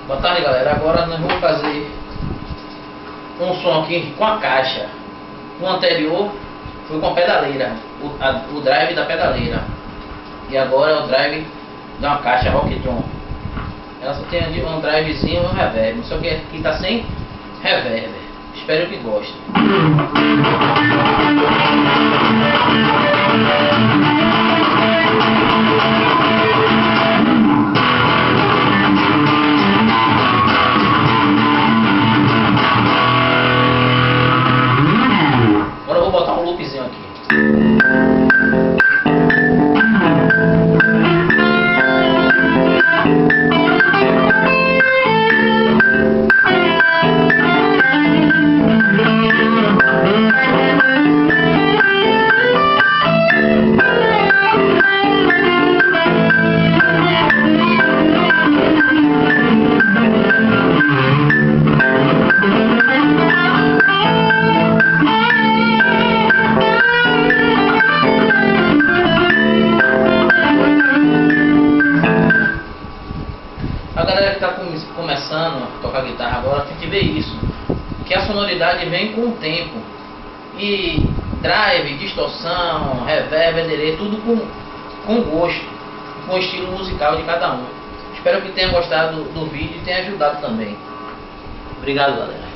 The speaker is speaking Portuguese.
Boa tarde, galera. Agora nós vamos fazer um som aqui com a caixa. O anterior foi com a pedaleira, o drive da pedaleira. E agora é o drive de uma caixa Rocktron. Ela só tem um drivezinho e um reverb, só que aqui tá sem reverb. Espero que gostem. Agora eu vou botar um loopzinho aqui. A galera que está começando a tocar guitarra agora tem que ver isso, que a sonoridade vem com o tempo, e drive, distorção, reverb, delay, tudo com gosto, com o estilo musical de cada um. Espero que tenha gostado do vídeo e tenha ajudado também. Obrigado, galera.